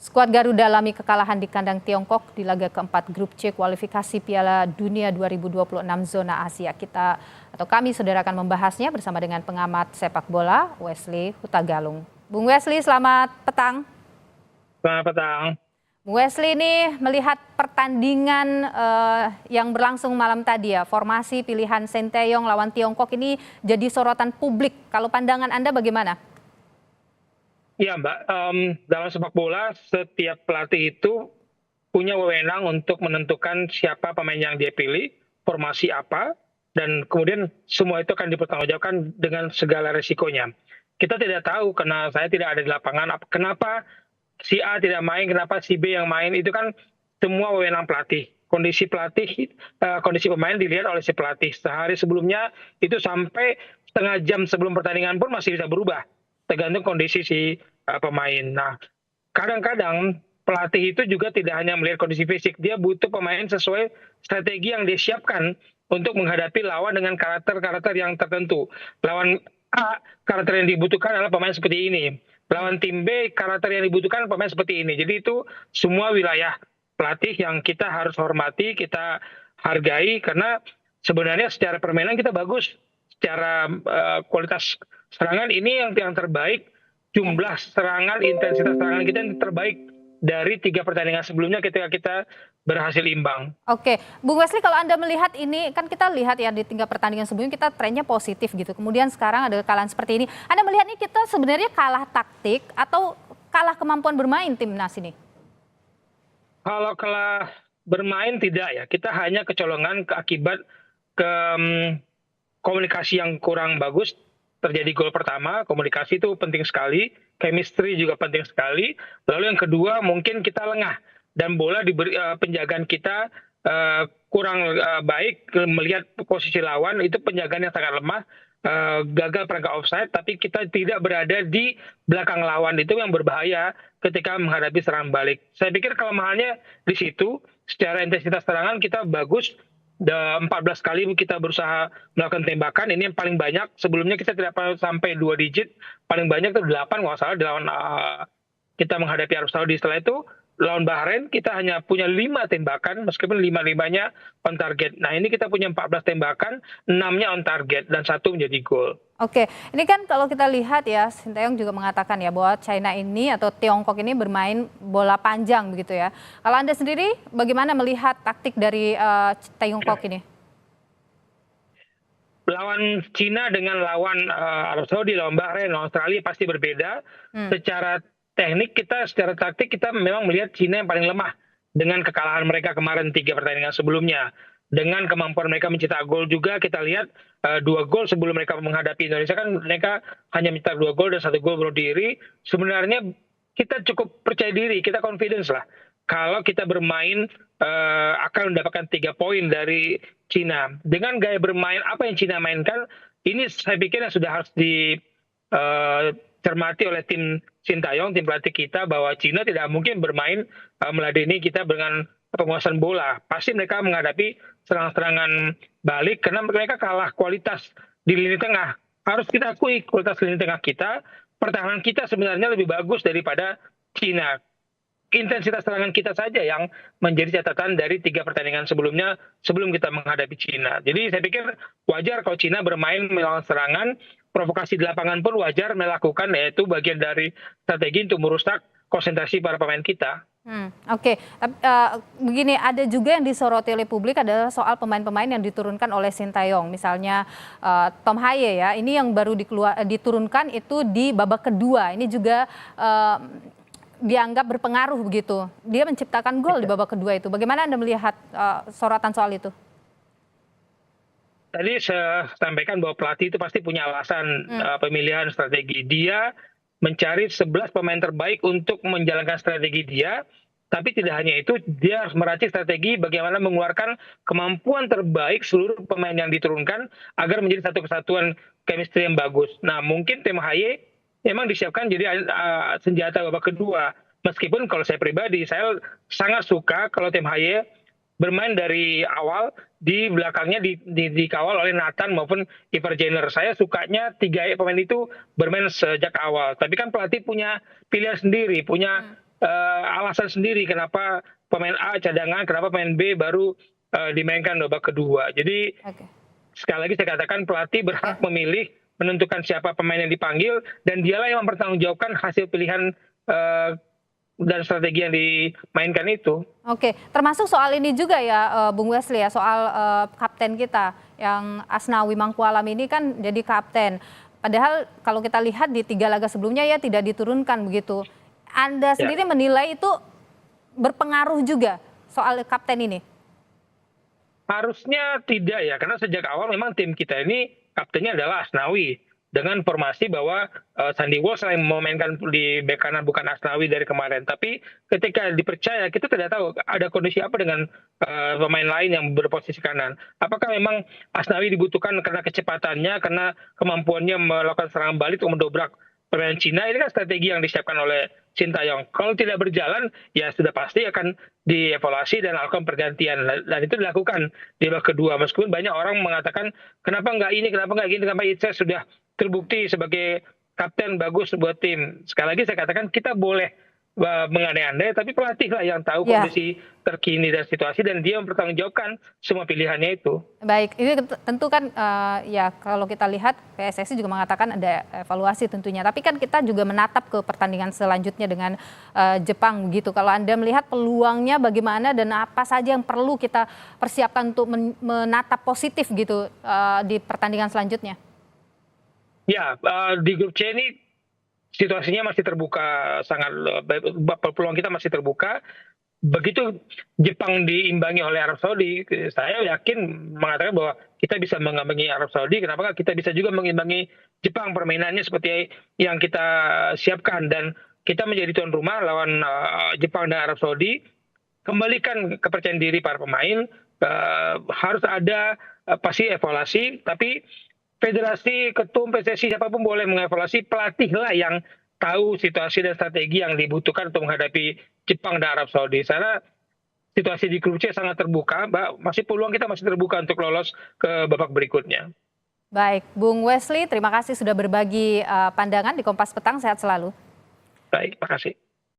Skuad Garuda alami kekalahan di kandang Tiongkok di laga keempat Grup C kualifikasi Piala Dunia 2026 zona Asia. Kami saudara akan membahasnya bersama dengan pengamat sepak bola Wesley Hutagalung. Bung Wesley, selamat petang. Selamat petang. Bung Wesley, ini melihat pertandingan yang berlangsung malam tadi ya, formasi pilihan Sinteyong lawan Tiongkok ini jadi sorotan publik. Kalau pandangan Anda bagaimana? Ya Mbak, dalam sepak bola setiap pelatih itu punya wewenang untuk menentukan siapa pemain yang dia pilih, formasi apa, dan kemudian semua itu akan dipertanggungjawabkan dengan segala resikonya. Kita tidak tahu karena saya tidak ada di lapangan, kenapa si A tidak main, kenapa si B yang main, itu kan semua wewenang pelatih. Kondisi pemain dilihat oleh si pelatih. Sehari sebelumnya itu sampai setengah jam sebelum pertandingan pun masih bisa berubah, tergantung kondisi si pemain. Nah, kadang-kadang pelatih itu juga tidak hanya melihat kondisi fisik, dia butuh pemain sesuai strategi yang disiapkan untuk menghadapi lawan dengan karakter-karakter yang tertentu. Lawan A, karakter yang dibutuhkan adalah pemain seperti ini. Lawan tim B, karakter yang dibutuhkan pemain seperti ini. Jadi itu semua wilayah pelatih yang kita harus hormati, kita hargai, karena sebenarnya secara permainan kita bagus. Secara kualitas serangan ini yang terbaik, jumlah serangan, intensitas serangan kita yang terbaik dari 3 pertandingan sebelumnya ketika kita berhasil imbang. Oke, Bung Wesley, kalau Anda melihat ini, kan kita lihat ya di 3 pertandingan sebelumnya kita trennya positif gitu. Kemudian sekarang ada kekalahan seperti ini. Anda melihat ini kita sebenarnya kalah taktik atau kalah kemampuan bermain timnas ini? Kalau kalah bermain tidak ya, kita hanya kecolongan akibat komunikasi yang kurang bagus. Terjadi gol pertama, komunikasi itu penting sekali, chemistry juga penting sekali. Lalu yang kedua mungkin kita lengah dan bola diberi penjagaan kita kurang baik, melihat posisi lawan itu penjagaan yang sangat lemah, gagal perangkap offside, tapi kita tidak berada di belakang lawan, itu yang berbahaya ketika menghadapi serangan balik. Saya pikir kelemahannya di situ. Secara intensitas serangan kita bagus. 14 kali kita berusaha melakukan tembakan, ini yang paling banyak. Sebelumnya kita tidak sampai 2 digit, paling banyak itu 8 kalau salah di lawan kita menghadapi Arab Saudi. Setelah itu lawan Bahrain kita hanya punya 5 tembakan, meskipun 5-5-nya on target. Nah, ini kita punya 14 tembakan, 6-nya on target dan 1 menjadi gol. Oke, ini kan kalau kita lihat ya, Sinteyong juga mengatakan ya bahwa China ini atau Tiongkok ini bermain bola panjang begitu ya. Kalau Anda sendiri bagaimana melihat taktik dari Tiongkok ini? Lawan Cina dengan lawan Arab Saudi, lawan Bahrain, lawan Australia pasti berbeda. Secara teknik kita, secara taktik kita memang melihat Cina yang paling lemah dengan kekalahan mereka kemarin 3 pertandingan sebelumnya. Dengan kemampuan mereka mencetak gol juga, kita lihat 2 gol sebelum mereka menghadapi Indonesia, kan mereka hanya mencetak 2 gol dan 1 gol bunuh diri. Sebenarnya kita cukup percaya diri, kita confidence lah. Kalau kita bermain akan mendapatkan 3 poin dari Cina. Dengan gaya bermain apa yang Cina mainkan, ini saya pikir yang sudah harus dicermati oleh tim Sinteyong, tim pelatih kita, bahwa Cina tidak mungkin bermain meladeni kita dengan penguasaan bola. Pasti mereka menghadapi serangan-serangan balik karena mereka kalah kualitas di lini tengah. Harus kita akui kualitas lini tengah kita, pertahanan kita sebenarnya lebih bagus daripada Cina. Intensitas serangan kita saja yang menjadi catatan dari 3 pertandingan sebelumnya sebelum kita menghadapi Cina. Jadi saya pikir wajar kalau Cina bermain melawan serangan, provokasi di lapangan pun wajar melakukan, yaitu bagian dari strategi untuk merusak konsentrasi para pemain kita. Oke, begini, ada juga yang disoroti oleh publik adalah soal pemain-pemain yang diturunkan oleh Sinteyong. Misalnya Tom Haye ya, ini yang baru diturunkan itu di babak kedua. Ini juga dianggap berpengaruh begitu. Dia menciptakan gol di babak kedua itu. Bagaimana Anda melihat sorotan soal itu? Tadi saya sampaikan bahwa pelatih itu pasti punya alasan pemilihan strategi. Dia mencari 11 pemain terbaik untuk menjalankan strategi dia, tapi tidak hanya itu, dia harus meracik strategi bagaimana mengeluarkan kemampuan terbaik seluruh pemain yang diturunkan agar menjadi satu kesatuan chemistry yang bagus. Nah, mungkin tim Haye memang disiapkan jadi senjata babak kedua. Meskipun kalau saya pribadi, saya sangat suka kalau tim Haye bermain dari awal, di belakangnya dikawal oleh Nathan maupun Ivar Jenner. Saya sukanya 3 pemain itu bermain sejak awal. Tapi kan pelatih punya pilihan sendiri, punya alasan sendiri kenapa pemain A cadangan, kenapa pemain B baru dimainkan babak kedua. Jadi Oke. sekali lagi saya katakan pelatih berhak memilih menentukan siapa pemain yang dipanggil dan dialah yang mempertanggungjawabkan hasil pilihan dan strategi yang dimainkan itu. Oke, termasuk soal ini juga ya, Bung Wesley ya, soal kapten kita yang Asnawi Mangkualam ini kan jadi kapten. Padahal kalau kita lihat di 3 laga sebelumnya ya tidak diturunkan begitu. Anda Ya. sendiri menilai itu berpengaruh juga soal kapten ini? Harusnya tidak ya, karena sejak awal memang tim kita ini kaptennya adalah Asnawi. Dengan formasi bahwa Sandy Walsh yang memainkan di bek kanan bukan Asnawi dari kemarin. Tapi ketika dipercaya, kita tidak tahu ada kondisi apa dengan pemain lain yang berposisi kanan. Apakah memang Asnawi dibutuhkan karena kecepatannya, karena kemampuannya melakukan serangan balik untuk mendobrak pemain Cina? Ini kan strategi yang disiapkan oleh Sintayong. Kalau tidak berjalan, ya sudah pasti akan dievaluasi dan lakukan pergantian. Dan itu dilakukan di babak kedua. Meskipun banyak orang mengatakan, kenapa nggak ini, kenapa nggak gini, kenapa Itse sudah terbukti sebagai kapten bagus buat tim. Sekali lagi saya katakan kita boleh mengandai-andai, tapi pelatih lah yang tahu Ya. kondisi terkini dan situasi, dan dia mempertanggungjawabkan semua pilihannya itu. Baik, ini tentu kan ya kalau kita lihat PSSI juga mengatakan ada evaluasi tentunya. Tapi kan kita juga menatap ke pertandingan selanjutnya dengan Jepang begitu. Kalau Anda melihat peluangnya bagaimana dan apa saja yang perlu kita persiapkan untuk menatap positif gitu di pertandingan selanjutnya? Ya, di grup C ini situasinya masih terbuka, sangat peluang kita masih terbuka. Begitu Jepang diimbangi oleh Arab Saudi, saya yakin mengatakan bahwa kita bisa mengimbangi Arab Saudi. Kenapa kita bisa juga mengimbangi Jepang permainannya seperti yang kita siapkan, dan kita menjadi tuan rumah lawan Jepang dan Arab Saudi. Kembalikan kepercayaan diri para pemain, harus ada pasti evaluasi, tapi federasi, ketum, PSSI, siapapun boleh mengevaluasi, pelatihlah yang tahu situasi dan strategi yang dibutuhkan untuk menghadapi Jepang dan Arab Saudi. Karena situasi di grup C sangat terbuka, masih peluang kita masih terbuka untuk lolos ke babak berikutnya. Baik, Bung Wesley, terima kasih sudah berbagi pandangan di Kompas Petang. Sehat selalu. Baik, terima kasih.